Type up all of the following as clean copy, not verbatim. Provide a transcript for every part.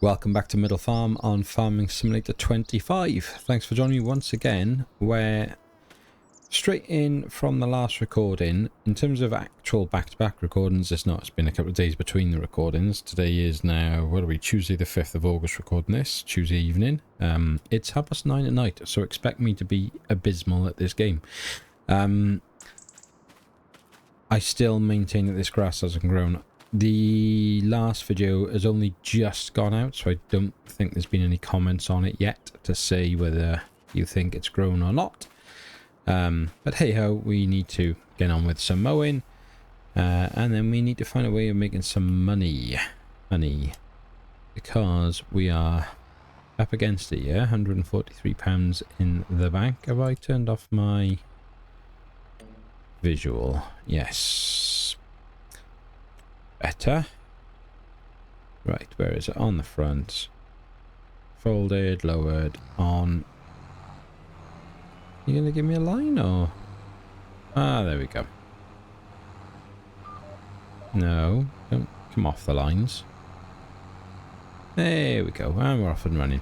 Welcome back to Middle Farm on Farming Simulator 25. Thanks for joining me once again. We're straight in from the last recording. In terms of actual back-to-back recordings, it's been a couple of days between the recordings. Today is now, Tuesday the 5th of August recording this, Tuesday evening. It's 9:30 at night, so expect me to be abysmal at this game. I still maintain that this grass hasn't grown. The last video has only just gone out, so I don't think there's been any comments on it yet to say whether you think it's grown or not. But hey ho, we need to get on with some mowing, and then we need to find a way of making some money, because we are up against it. Yeah, £143 in the bank. Have I turned off my visual? Yes. Better. Right, where is it? On the front. Folded, lowered, on. You gonna give me a line or? Ah, there we go. No, don't come off the lines. There we go, and we're off and running.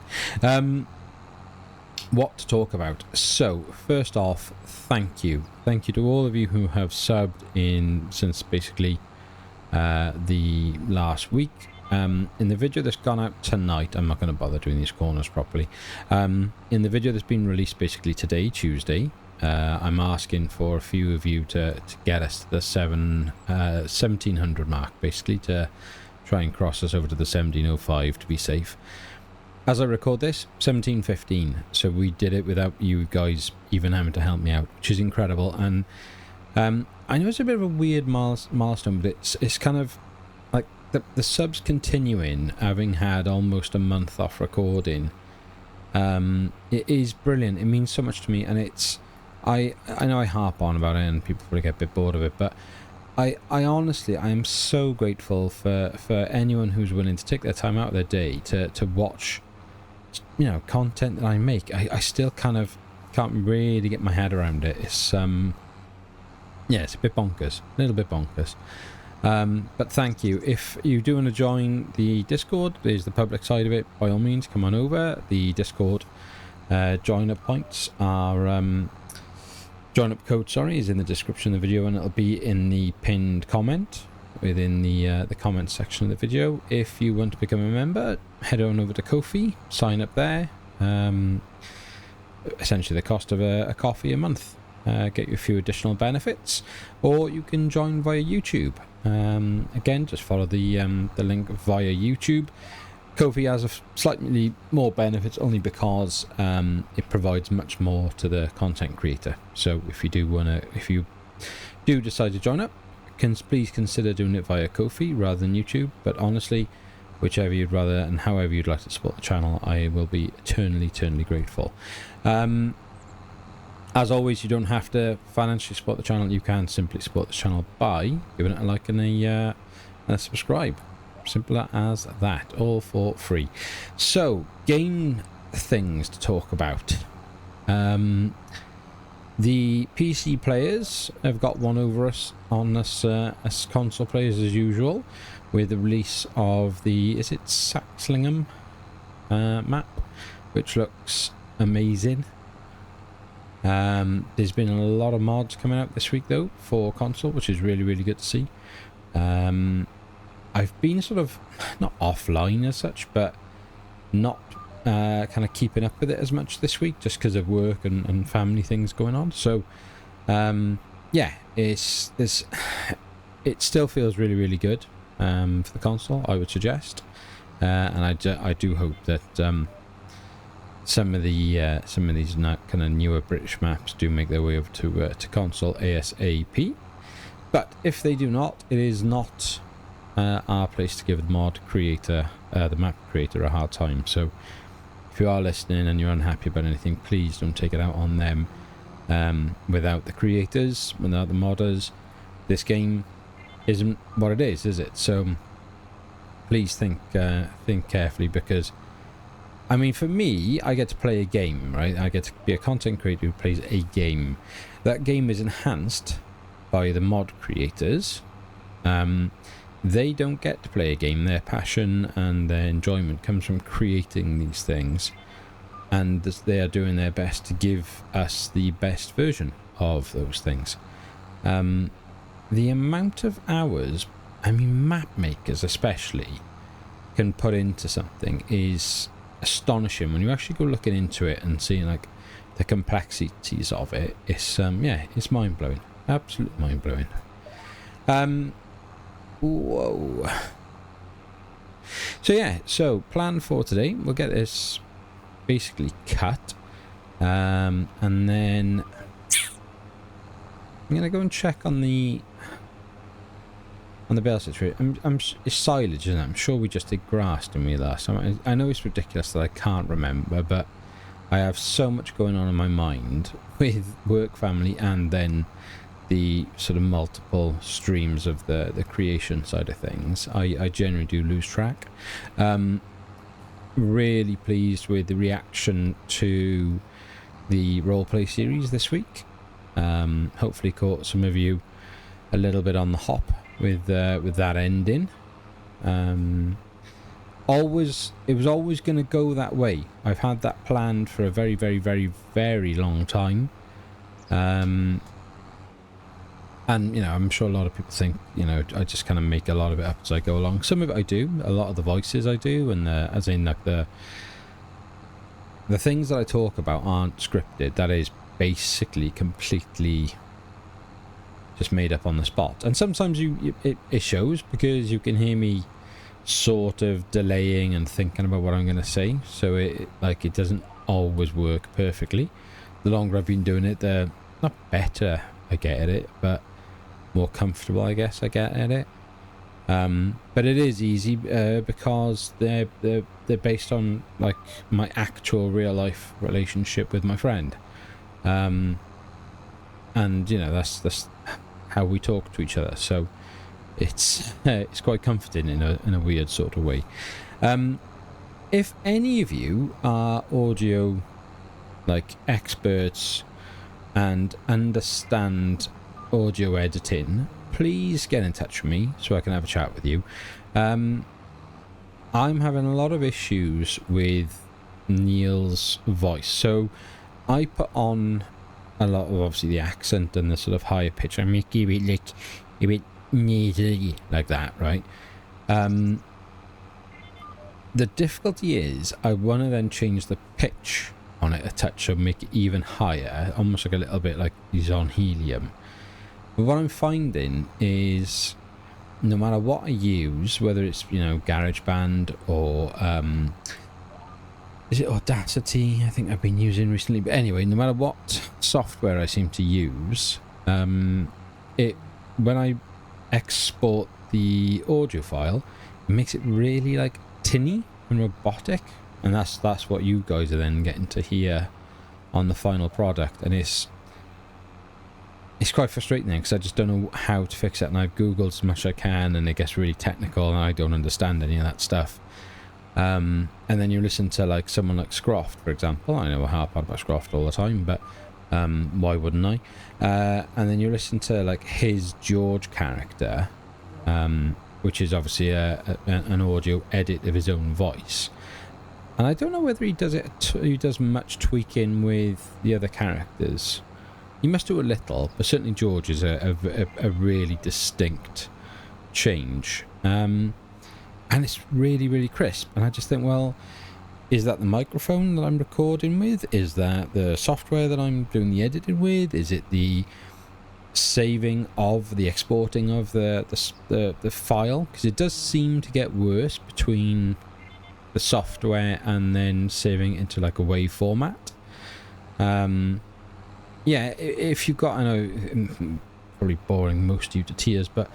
What to talk about? So, first off, thank you. Thank you to all of you who have subbed in since basically the last week. In the video that's gone out tonight, I'm not going to bother doing these corners properly. In the video that's been released basically today, Tuesday, I'm asking for a few of you to get us to the 1700 mark, basically, to try and cross us over to the 1705 to be safe. As I record this, 1715, so we did it without you guys even having to help me out, which is incredible. And I know it's a bit of a weird milestone, but it's kind of like the subs continuing, having had almost a month off recording. It is brilliant. It means so much to me, and I know I harp on about it, and people probably get a bit bored of it, but I honestly, I am so grateful for anyone who's willing to take their time out of their day to watch, content that I make. I still kind of can't really get my head around it. It's yeah, it's a bit bonkers, a little bit bonkers. But thank you. If you do want to join the Discord, there's the public side of it. By all means, come on over. The Discord join-up points are join-up code. Is in the description of the video, and it'll be in the pinned comment within the comment section of the video. If you want to become a member, head on over to Ko-fi, sign up there. Essentially, the cost of a coffee a month. Get you a few additional benefits, or you can join via YouTube. Again, just follow the link via YouTube. Ko-fi has slightly more benefits only because it provides much more to the content creator. So if you do decide to join up, please consider doing it via Ko-fi rather than YouTube. But honestly, whichever you'd rather and however you'd like to support the channel, I will be eternally grateful. As always, you don't have to financially support the channel. You can simply support the channel by giving it a like and a subscribe. Simple as that, all for free. So, game things to talk about. The PC players have got one over us on us as console players as usual, with the release of the, is it Saxlingham map, which looks amazing. There's been a lot of mods coming out this week though for console, which is really good to see. I've been sort of not offline as such, but not kind of keeping up with it as much this week, just because of work and family things going on. So yeah, it still feels really good for the console, I would suggest, and I do hope that some of these kind of newer British maps do make their way over to console ASAP. But if they do not, it is not our place to give the map creator a hard time. So if you are listening and you're unhappy about anything, please don't take it out on them. Without the creators, without the modders, this game isn't what it is it? So please think carefully, because I mean, for me, I get to play a game, right? I get to be a content creator who plays a game. That game is enhanced by the mod creators. they don't get to play a game. Their passion and their enjoyment comes from creating these things, and they are doing their best to give us the best version of those things. The amount of hours, I mean, map makers especially, can put into something is astonishing. When you actually go looking into it and seeing like the complexities of it, it's it's mind-blowing. Absolutely mind-blowing. Whoa. So plan for today, we'll get this basically cut, and then I'm gonna go and check on the bale situation. It's silage, isn't it? I'm sure we just did grass, didn't we, last time? I know it's ridiculous that I can't remember, but I have so much going on in my mind with work, family, and then the sort of multiple streams of the creation side of things. I generally do lose track. Really pleased with the reaction to the roleplay series this week. Hopefully caught some of you a little bit on the hop with that ending. It was always going to go that way. I've had that planned for a very, very, very, very long time. And I'm sure a lot of people think I just kind of make a lot of it up as I go along. Some of it I do, a lot of the voices I do, and as in like the things that I talk about aren't scripted. That is basically completely just made up on the spot. And sometimes it shows, because you can hear me sort of delaying and thinking about what I'm going to say, so it doesn't always work perfectly. The longer I've been doing it, the not better I get at it, but more comfortable I guess I get at it. But it is easy because they're based on like my actual real life relationship with my friend, and that's how we talk to each other. So it's quite comforting in a weird sort of way. If any of you are audio like experts and understand audio editing, please get in touch with me so I can have a chat with you. I'm having a lot of issues with Neil's voice, so I put on a lot of obviously the accent and the sort of higher pitch. I make it like a bit nasally like that, right? The difficulty is I want to then change the pitch on it a touch, so make it even higher, almost like a little bit like he's on helium. But what I'm finding is no matter what I use, whether it's GarageBand or is it Audacity, I think I've been using recently, but anyway, no matter what software I seem to use, when I export the audio file, it makes it really like tinny and robotic, and that's what you guys are then getting to hear on the final product. And it's quite frustrating because I just don't know how to fix it, and I've googled as much as I can, and it gets really technical and I don't understand any of that stuff. And then you listen to like someone like Scroft, for example. I know I harp on about Scroft all the time, but why wouldn't I? And then you listen to like his George character, which is obviously an audio edit of his own voice. And I don't know whether he does much tweaking with the other characters. He must do a little, but certainly George is a really distinct change. And it's really, really crisp. And I just think, well, is that the microphone that I'm recording with? Is that the software that I'm doing the editing with? Is it the saving of the exporting of the file? Because it does seem to get worse between the software and then saving it into like a WAV format. Yeah, if you've got, I know, probably boring most of you to tears, but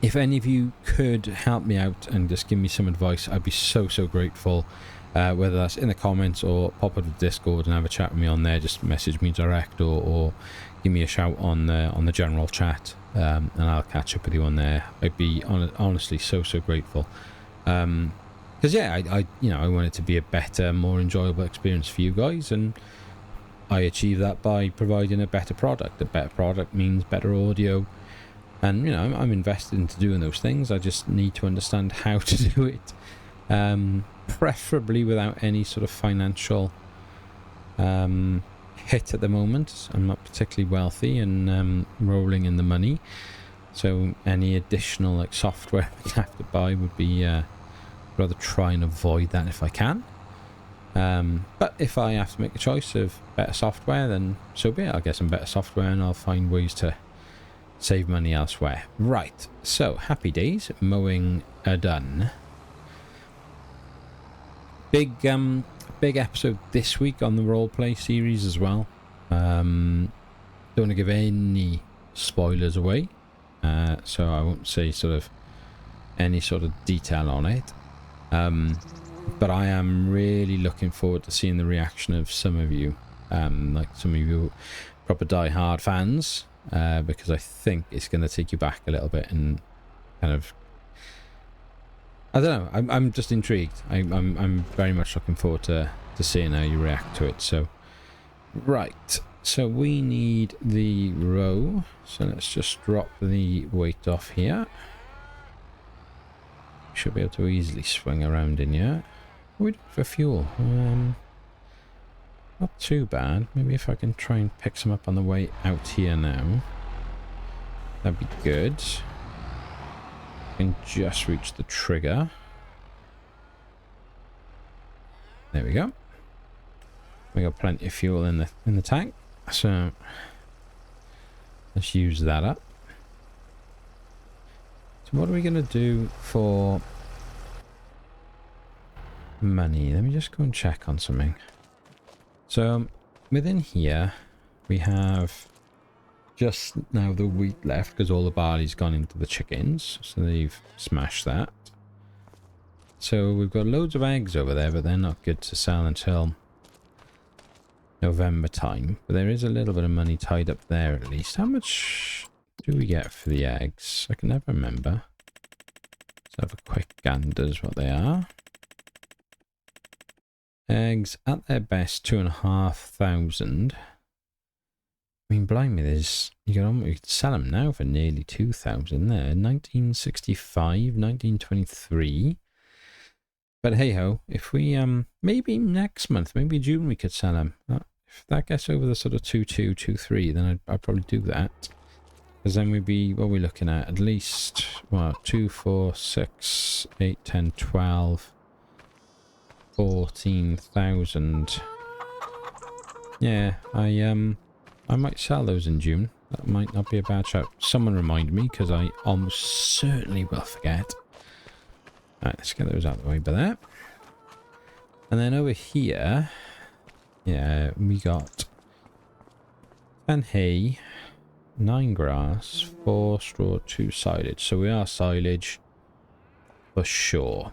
if any of you could help me out and just give me some advice, I'd be so grateful. Whether that's in the comments or pop up to Discord and have a chat with me on there, just message me direct or give me a shout on the general chat, and I'll catch up with you on there. I'd be honestly so grateful. Because I want it to be a better, more enjoyable experience for you guys, and I achieve that by providing a better product. A better product means better audio, And, you know, I'm invested into doing those things. I just need to understand how to do it. Preferably without any sort of financial hit at the moment. I'm not particularly wealthy and rolling in the money. So any additional like software I have to buy would be rather try and avoid that if I can. But if I have to make a choice of better software, then so be it. I'll get some better software and I'll find ways to save money elsewhere. Right, so happy days. Mowing are done. Big episode this week on the roleplay series as well. Don't want to give any spoilers away, so I won't say sort of any sort of detail on it. But I am really looking forward to seeing the reaction of some of you, like some of you proper die-hard fans, because I think it's going to take you back a little bit and kind of, I don't know, I'm just intrigued. I'm very much looking forward to seeing how you react to it. So, right, so we need the row, so let's just drop the weight off here. Should be able to easily swing around in here. What do we do for fuel? Not too bad. Maybe if I can try and pick some up on the way out here now. That'd be good. I can just reach the trigger. There we go. We got plenty of fuel in the tank. So let's use that up. So what are we going to do for money? Let me just go and check on something. So within here we have just now the wheat left because all the barley's gone into the chickens, so they've smashed that. So we've got loads of eggs over there, but they're not good to sell until November time. But there is a little bit of money tied up there at least. How much do we get for the eggs? I can never remember. Let's have a quick gander as what they are. Eggs at their best 2,500. I mean, blimey, you could sell them now for nearly 2,000 there. 1965, 1923. But hey ho, if we maybe next month, maybe June, we could sell them. If that gets over the sort of 2.2, 2.3, then I'd probably do that. Because then we'd be, what are we looking at least, what, 2, 4, 6, 8, 10, 12, 14,000. Yeah, I might sell those in June. That might not be a bad shout. Someone remind me, because I almost certainly will forget. Alright, let's get those out of the way by that. And then over here, yeah, we got 10 hay, 9 grass, 4 straw, 2 silage. So we are silage for sure.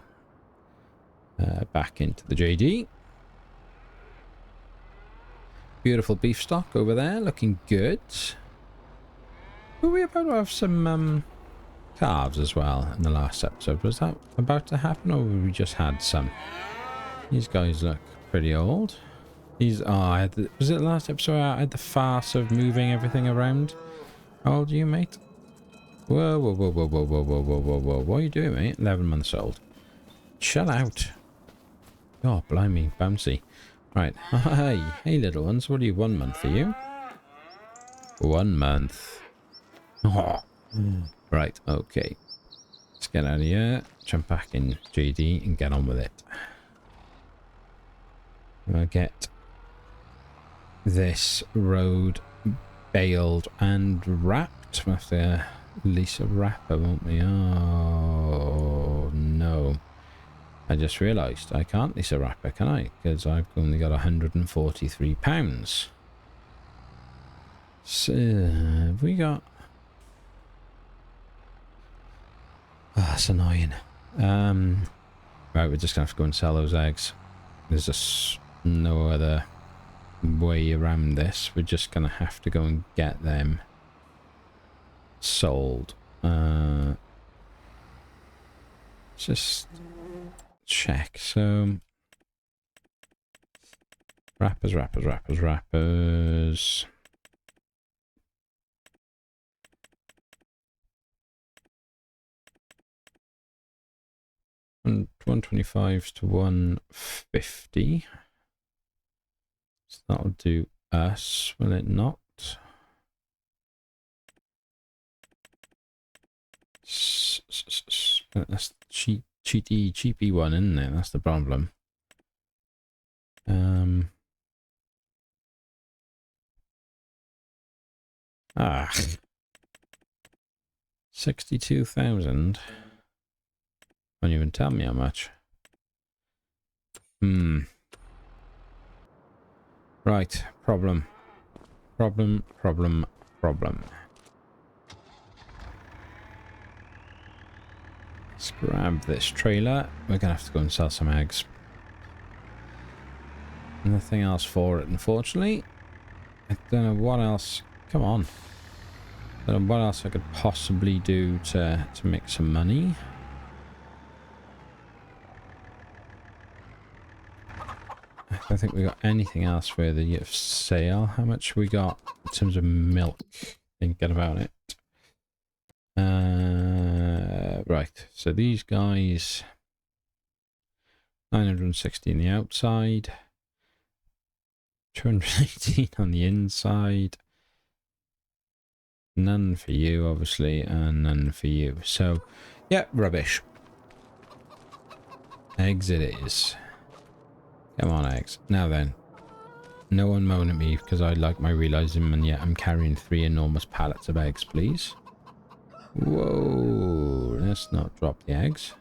Back into the JD. Beautiful beef stock over there, looking good. Were we about to have some calves as well in the last episode? Was that about to happen, or we just had some? These guys look pretty old. These are. Was it the last episode I had the farce of moving everything around? How old are you, mate? Whoa, whoa, whoa, whoa, whoa, whoa, whoa, whoa, whoa, whoa. What are you doing, mate? 11 months old. Chill out. Oh, blimey, bouncy. Right. Hey, little ones. What are you, 1 month, are you? 1 month. Oh. Right, okay. Let's get out of here, jump back in JD and get on with it. We'll get this road baled and wrapped. We'll have to lease a wrapper, won't we? Oh, no. I just realised I can't lease a wrapper, can I? Because I've only got £143. So, have we got... Oh, that's annoying. Right, we're just going to have to go and sell those eggs. There's just no other way around this. We're just going to have to go and get them sold. Just check. So, wrappers. 125 to 150. So that'll do us, will it not? That's cheapy one, isn't it? That's the problem. 62,000. Won't even tell me how much. Right, problem. Let's grab this trailer. We're gonna have to go and sell some eggs. Nothing else for it, unfortunately. I don't know what else. Come on. I don't know what else I could possibly do to make some money. I don't think we got anything else worthy of sale. How much we got in terms of milk? Thinking about it. Right. So these guys, 960 on the outside, 218 on the inside. None for you, obviously, and none for you. So, yeah, rubbish. Eggs it is. Come on, eggs. Now then. No one moan at me because I like my realising, and yet I'm carrying 3 enormous pallets of eggs, please. Whoa. Let's not drop the eggs.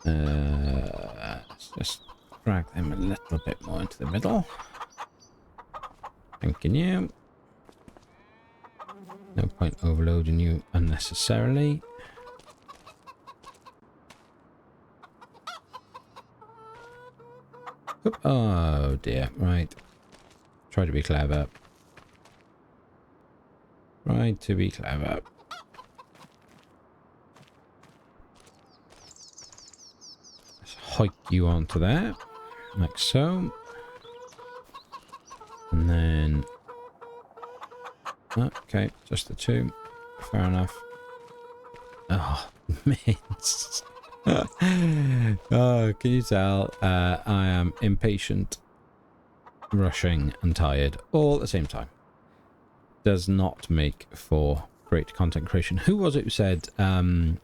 Let's just drag them a little bit more into the middle. Thanking you. No point overloading you unnecessarily. Oop. Oh dear, right. Try to be clever. Try to be clever. Let's hike you onto there, like so. And then... okay, just the 2. Fair enough. Oh, mince. Oh, can you tell? I am impatient, rushing, and tired all at the same time. Does not make for great content creation. Who was it who said? Someone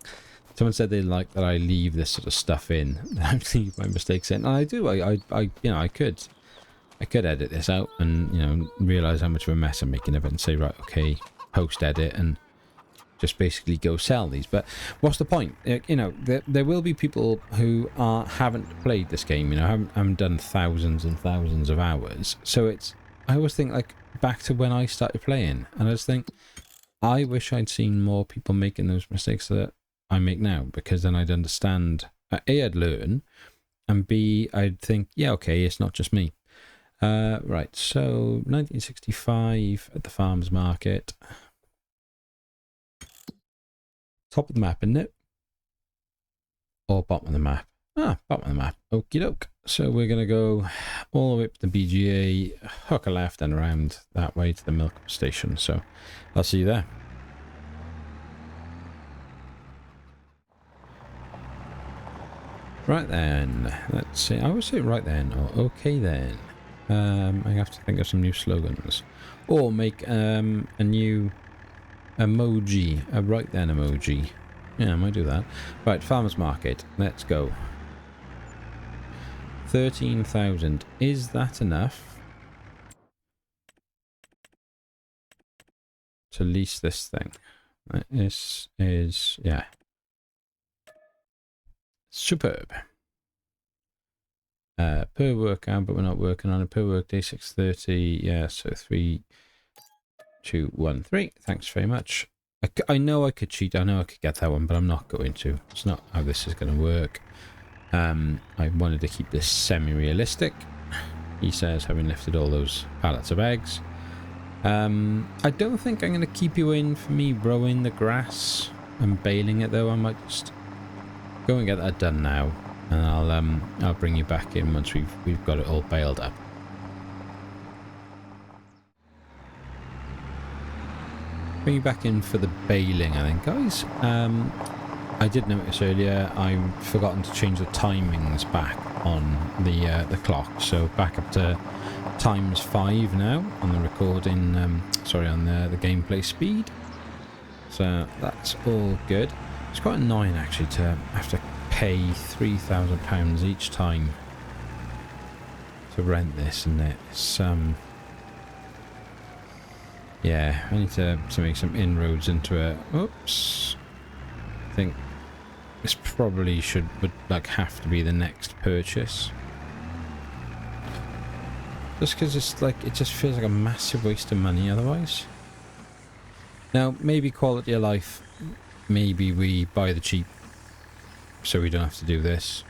said they like that I leave this sort of stuff in. I leave my mistakes in, and I do. I you know, I could edit this out and, you know, realize how much of a mess I'm making of it and say, right, okay, post edit and just basically go sell these. But what's the point? You know, there will be people who haven't played this game, you know, haven't done thousands and thousands of hours. So it's, I always think like back to when I started playing, and I just think I wish I'd seen more people making those mistakes that I make now, because then I'd understand, A, I'd learn, and B, I'd think, yeah, okay, it's not just me. Right, so 1965 at the farmers market. Top of the map, isn't it? Or bottom of the map? Ah, bottom of the map. Okie doke. So we're going to go all the way up to the BGA, hook a left and around that way to the milk station. So I'll see you there. Right then. Let's see. I always say right then or okay then. I have to think of some new slogans. Or make a new emoji, a right then emoji. Yeah, I might do that. Right, farmers market. Let's go. 13,000. Is that enough to lease this thing? This is, yeah. Superb. Per work hour, but we're not working on it. Per work day 6:30. Yeah, so 3, 2, 1, 3. Thanks very much. I know I could cheat. I know I could get that one, but I'm not going to. It's not how this is going to work. I wanted to keep this semi-realistic. He says, having lifted all those pallets of eggs. I don't think I'm going to keep you in for me rowing the grass and baling it, though. I might just go and get that done now, and I'll bring you back in once we've got it all baled up. Bring you back in for the baling, I think, guys. I did notice earlier I've forgotten to change the timings back on the clock, so back up to ×5 now on the recording. Sorry, on the gameplay speed. So that's all good. It's quite annoying actually to have to pay £3,000 each time to rent this, isn't it? It's yeah, I need to make some inroads into it. Oops. I think this probably would like have to be the next purchase. Just because it's like, it just feels like a massive waste of money otherwise. Now, maybe quality of life, maybe we buy the cheap so we don't have to do this.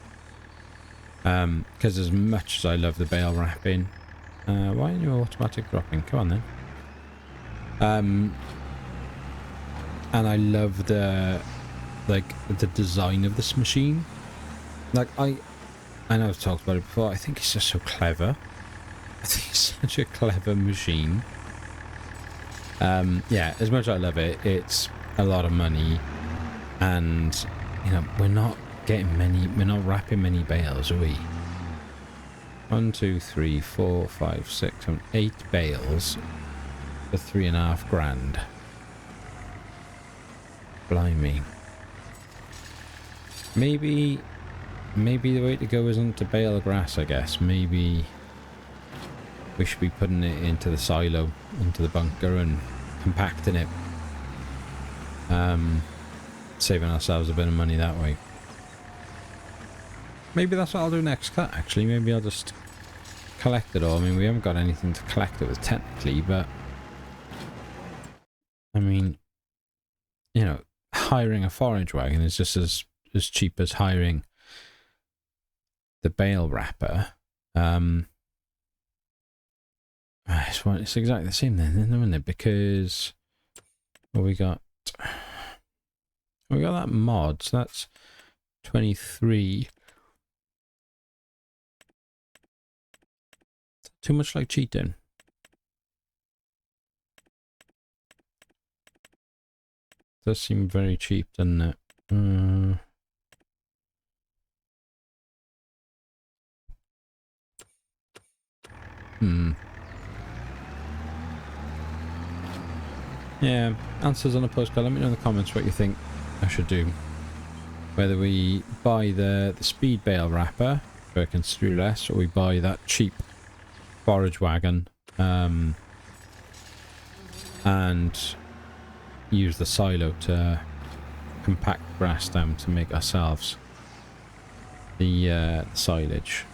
Because as much as I love the bale wrapping, why aren't you automatic dropping? Come on then. And I love the design of this machine. Like I know I've talked about it before. I think it's just so clever. I think it's such a clever machine. Yeah, as much as I love it, it's a lot of money, and you know we're not wrapping many bales, are we? 1, 2, 3, 4, 5, 6, 7, 8 bales for £3.5 grand. Blimey. Maybe the way to go isn't to bale grass, I guess. Maybe we should be putting it into the silo, into the bunker, and compacting it. Saving ourselves a bit of money that way. Maybe that's what I'll do next cut, actually. Maybe I'll just collect it all. I mean, we haven't got anything to collect it with technically, but I mean, you know, hiring a forage wagon is just as cheap as hiring the bale wrapper. It's exactly the same then, isn't it? Because well, we got that mod, so that's 23. Too much like cheating. Does seem very cheap, doesn't it? Yeah, answers on a postcard. Let me know in the comments what you think I should do. Whether we buy the speed bale wrapper for considerably less, or we buy that cheap forage wagon and use the silo to compact grass down to make ourselves the silage.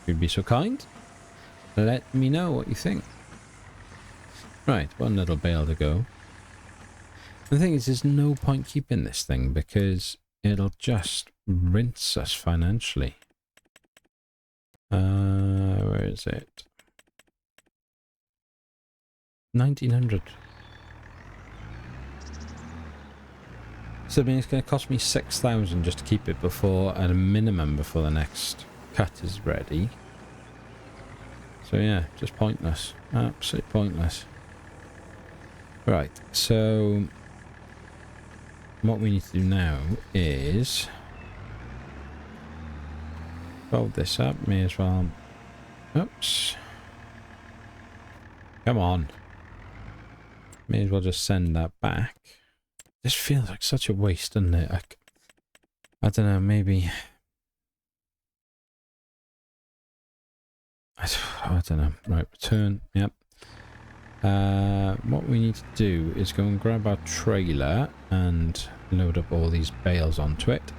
If you'd be so kind, let me know what you think. Right, one little bale to go. The thing is, there's no point keeping this thing because it'll just rinse us financially. Where is it? 1900. So I mean, it's going to cost me 6,000 just to keep it at a minimum before the next cut is ready. So yeah, just pointless. Absolutely pointless. Right, so what we need to do now is fold this up. May as well. Oops. Come on. May as well just send that back. This feels like such a waste, doesn't it? I don't know, maybe. I don't know. Right, return. Yep. What we need to do is go and grab our trailer and load up all these bales onto it.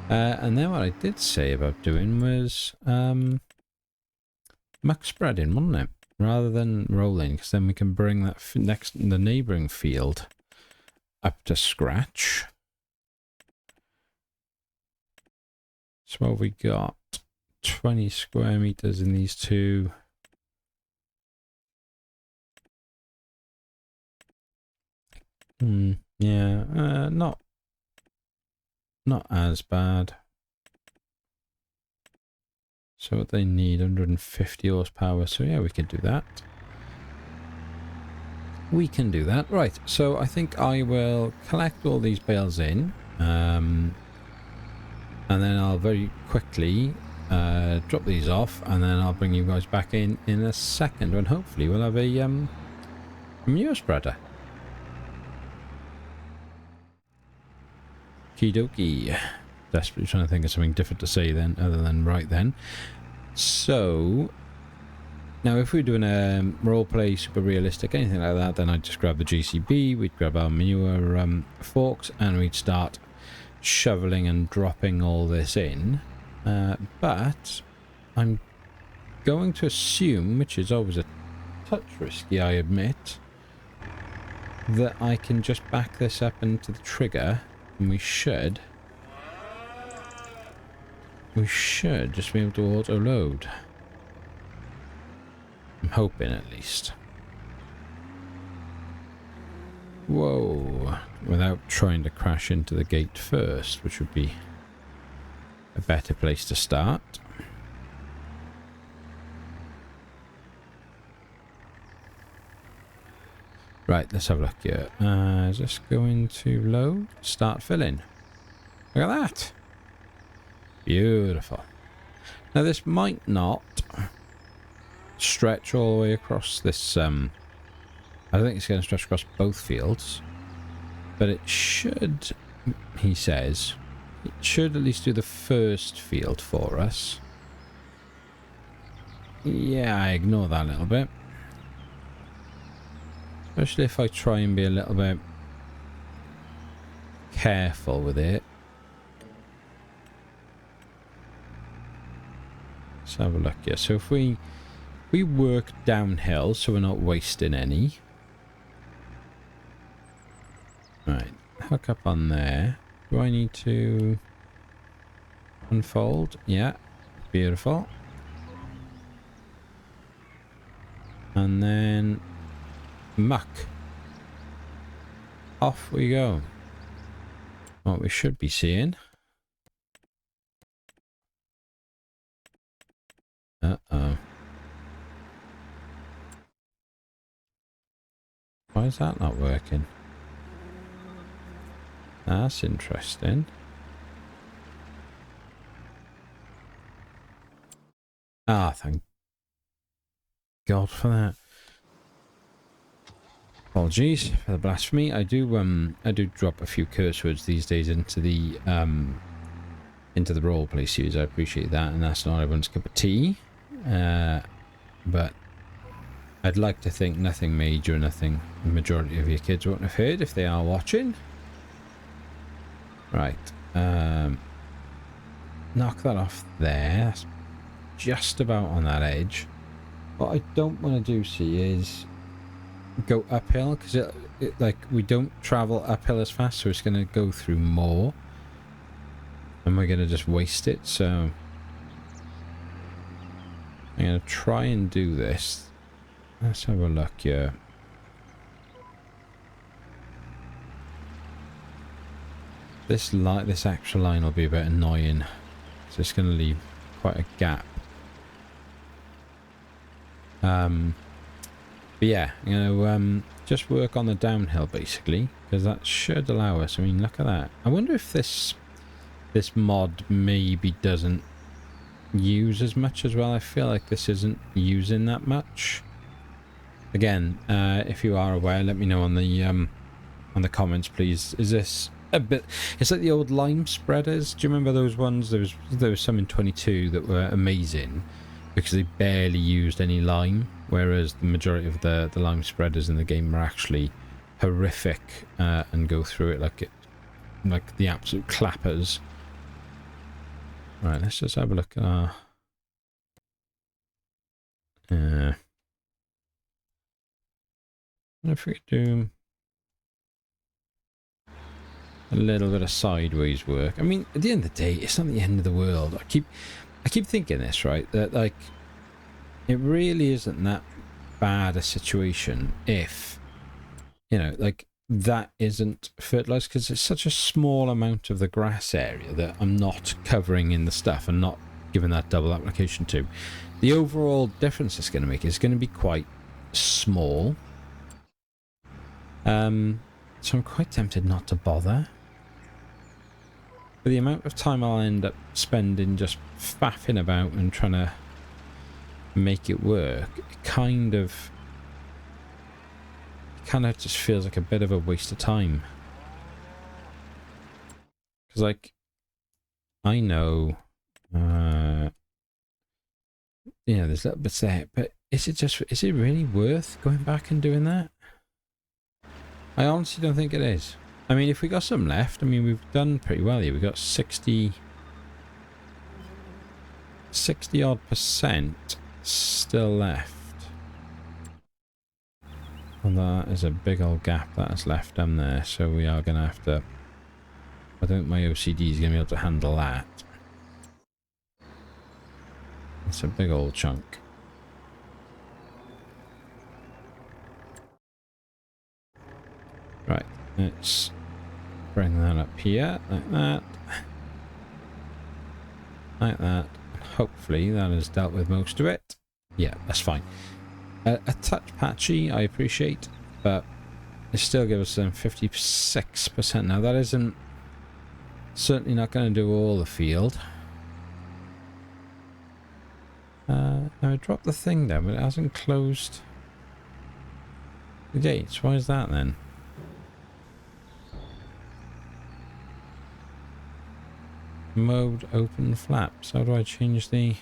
And then what I did say about doing was muck spreading, wasn't it? Rather than rolling, because then we can bring that the neighbouring field up to scratch. So what have we got? 20 square meters in these two. Yeah, not as bad. So what they need, 150 horsepower. So yeah, we can do that. We can do that. Right, so I think I will collect all these bales in, and then I'll very quickly drop these off, and then I'll bring you guys back in a second, and hopefully we'll have a manure spreader. Okie dokie. Desperately trying to think of something different to say then, other than right then. So now if we're doing a roleplay, super realistic, anything like that, then I'd just grab the GCB, we'd grab our manure forks, and we'd start shoveling and dropping all this in. But I'm going to assume, which is always a touch risky, I admit, that I can just back this up into the trigger, and we should just be able to auto load. I'm hoping, at least. Whoa. Without trying to crash into the gate first, which would be a better place to start. Right, let's have a look here. Is this going to load? Start filling. Look at that. Beautiful. Now this might not stretch all the way across this, I don't think it's going to stretch across both fields, but it should, he says, it should at least do the first field for us. Yeah, I ignore that a little bit. Especially if I try and be a little bit careful with it. Let's have a look here. So if we work downhill so we're not wasting any. Right, hook up on there. Do I need to unfold? Yeah, beautiful. And then muck. Off we go. What we should be seeing. Uh-oh. Why is that not working? That's interesting. Ah, thank God for that. Apologies for the blasphemy. I do drop a few curse words these days into the roleplay series. I appreciate that, and that's not everyone's cup of tea. But I'd like to think nothing major, nothing the majority of your kids won't have heard if they are watching. Right. Knock that off there. That's just about on that edge. What I don't want to do, see, is go uphill, because it like we don't travel uphill as fast, so it's going to go through more. And we're going to just waste it, so I'm going to try and do this. Let's have a look here. This actual line will be a bit annoying. So it's going to leave quite a gap. But yeah, you know, just work on the downhill basically, because that should allow us. I mean, look at that. I wonder if this mod maybe doesn't use as much as well. I feel like this isn't using that much. Again, if you are aware, let me know on the comments, please. Is this a bit? It's like the old lime spreaders. Do you remember those ones? There was some in 22 that were amazing because they barely used any lime, whereas the majority of the lime spreaders in the game are actually horrific and go through it like the absolute clappers. Right, let's just have a look at our if we could do a little bit of sideways work. I mean, at the end of the day, it's not the end of the world. I keep thinking this, right? That like it really isn't that bad a situation if, you know, like that isn't fertilized, because it's such a small amount of the grass area that I'm not covering in the stuff and not giving that double application to. The overall difference it's going to make is going to be quite small. So I'm quite tempted not to bother. But the amount of time I'll end up spending just faffing about and trying to make it work, it kind of just feels like a bit of a waste of time. Because, like, I know, you know, there's little bits there, but is it really worth going back and doing that? I honestly don't think it is. I mean, if we got some left, I mean, we've done pretty well here. We got 60 odd % still left. And that is a big old gap that is left down there, so we are going to have to... I don't think my OCD is going to be able to handle that. It's a big old chunk. Right, let's bring that up here, like that. Like that. Hopefully that has dealt with most of it. Yeah, that's fine. A touch patchy, I appreciate, but it still gives us 56%. Now that isn't certainly not going to do all the field. Now I dropped the thing down, but it hasn't closed the gates. Why is that then? Mode open flaps. How do I change the...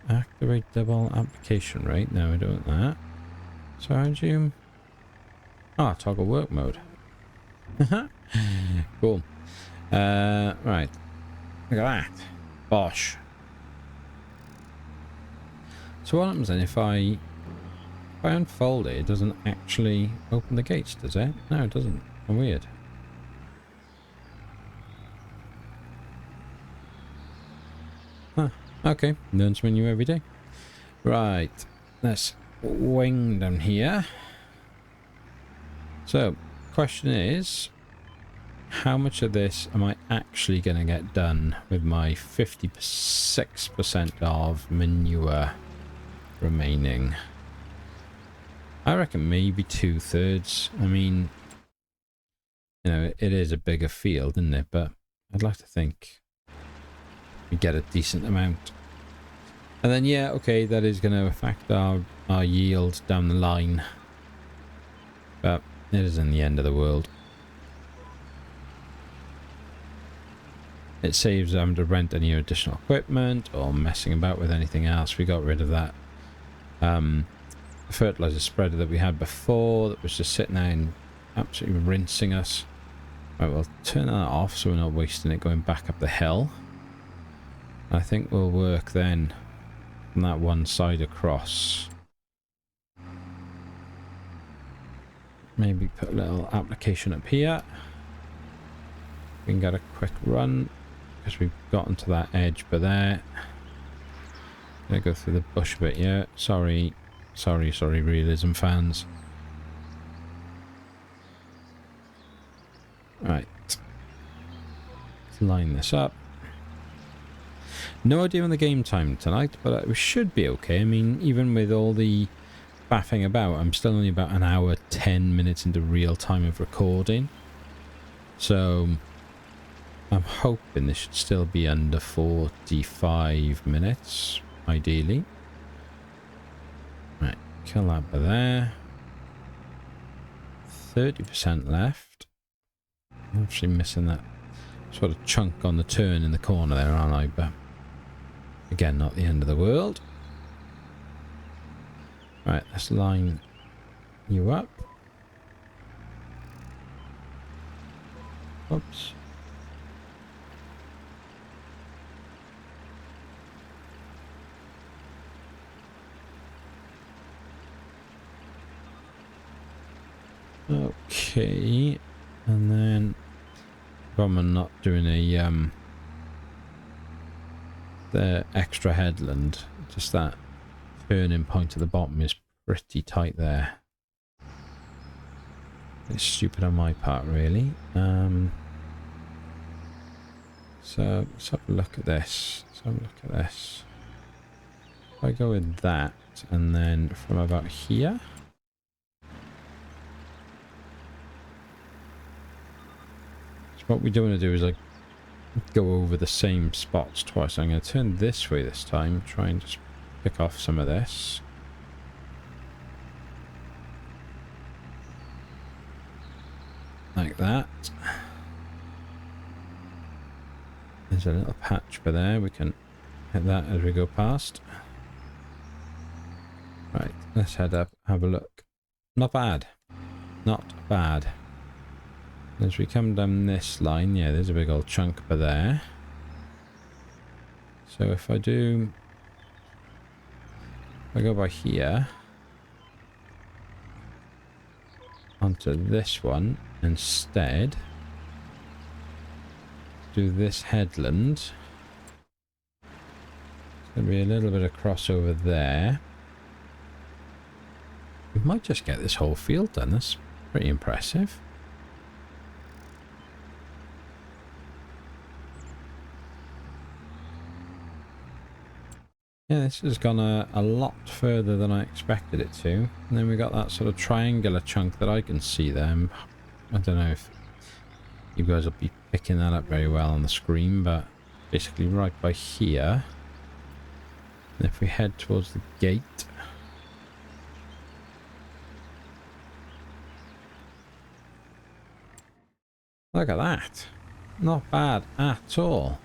Activate double application rate. No, we don't want that. So how do you... Ah, toggle work mode. Cool. Right. Look at that. Bosh. So what happens then if I unfold it, it doesn't actually open the gates, does it? No, it doesn't. Weird. Huh. Okay. Learn something new every day. Right. Let's wing down here. So, question is, how much of this am I actually going to get done with my 56% of manure remaining? I reckon maybe 2/3. I mean, you know, it is a bigger field, isn't it? But I'd like to think we get a decent amount. And then, yeah, okay, that is going to affect our yield down the line. But it isn't the end of the world. It saves them to rent any additional equipment or messing about with anything else. We got rid of that fertilizer spreader that we had before that was just sitting there and absolutely rinsing us. Right, we'll turn that off so we're not wasting it going back up the hill. I think we'll work then from that one side across. Maybe put a little application up here. We can get a quick run because we've gotten to that edge, but there. Gonna go through the bush a bit, yeah. Sorry, realism fans. Right. Let's line this up. No idea on the game time tonight, but we should be okay. I mean, even with all the faffing about, I'm still only about an hour, 10 minutes into real time of recording. So, I'm hoping this should still be under 45 minutes, ideally. Right, kill that by there. 30% left. I'm actually missing that sort of chunk on the turn in the corner there, aren't I? But again, not the end of the world. Right, let's line you up. Oops. Okay, and then I'm not doing a the extra headland. Just that turning point at the bottom is pretty tight there. It's stupid on my part, really. So let's have a look at this. Let's have a look at this. if I go with that, and then from about here, so what we don't want to do is like go over the same spots twice. So I'm going to turn this way this time, try and just pick off some of this. Like that. There's a little patch by there, we can hit that as we go past. Right, let's head up, have a look. Not bad. Not bad. As we come down this line, yeah, there's a big old chunk by there. So if I do... if I go by here... onto this one instead, do this headland. There's going to be a little bit of crossover there. We might just get this whole field done. That's pretty impressive. Yeah, this has gone a lot further than I expected it to. And then we got that sort of triangular chunk that I can see there. I don't know if you guys will be picking that up very well on the screen, but basically right by here. And if we head towards the gate... look at that. Not bad at all.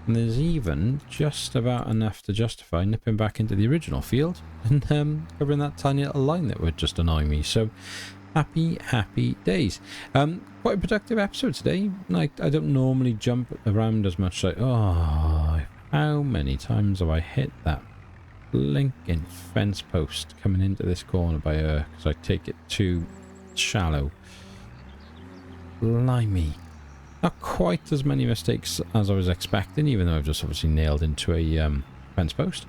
And there's even just about enough to justify nipping back into the original field and covering that tiny little line that would just annoy me. So happy days. Quite a productive episode today. Like, I don't normally jump around as much. Like, oh, how many times have I hit that blinking fence post coming into this corner by her because I take it too shallow. Blimey. Not quite as many mistakes as I was expecting, even though I've just obviously nailed into a fence post.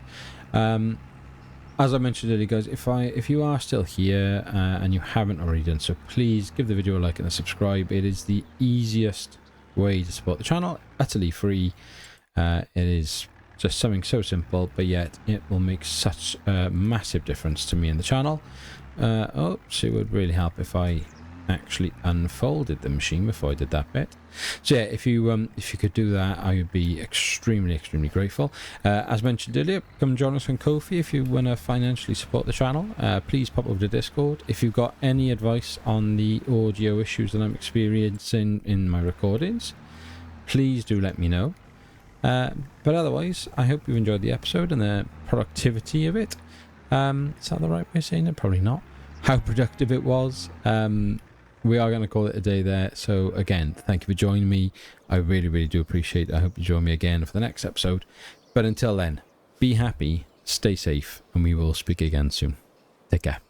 As I mentioned earlier, guys, if you are still here and you haven't already done so, please give the video a like and a subscribe. It is the easiest way to support the channel, utterly free. It is just something so simple, but yet it will make such a massive difference to me and the channel. So it would really help if I actually unfolded the machine before I did that bit. So yeah, if you could do that, I would be extremely grateful. As mentioned earlier, come join us on Ko-fi if you want to financially support the channel. Please pop over to Discord. If you've got any advice on the audio issues that I'm experiencing in my recordings, please do let me know. But otherwise, I hope you've enjoyed the episode and the productivity of it. Is that the right way of saying it? Probably not. How productive it was. We are going to call it a day there. So again, thank you for joining me. I really do appreciate it. I hope you join me again for the next episode. But until then, be happy, stay safe, and we will speak again soon. Take care.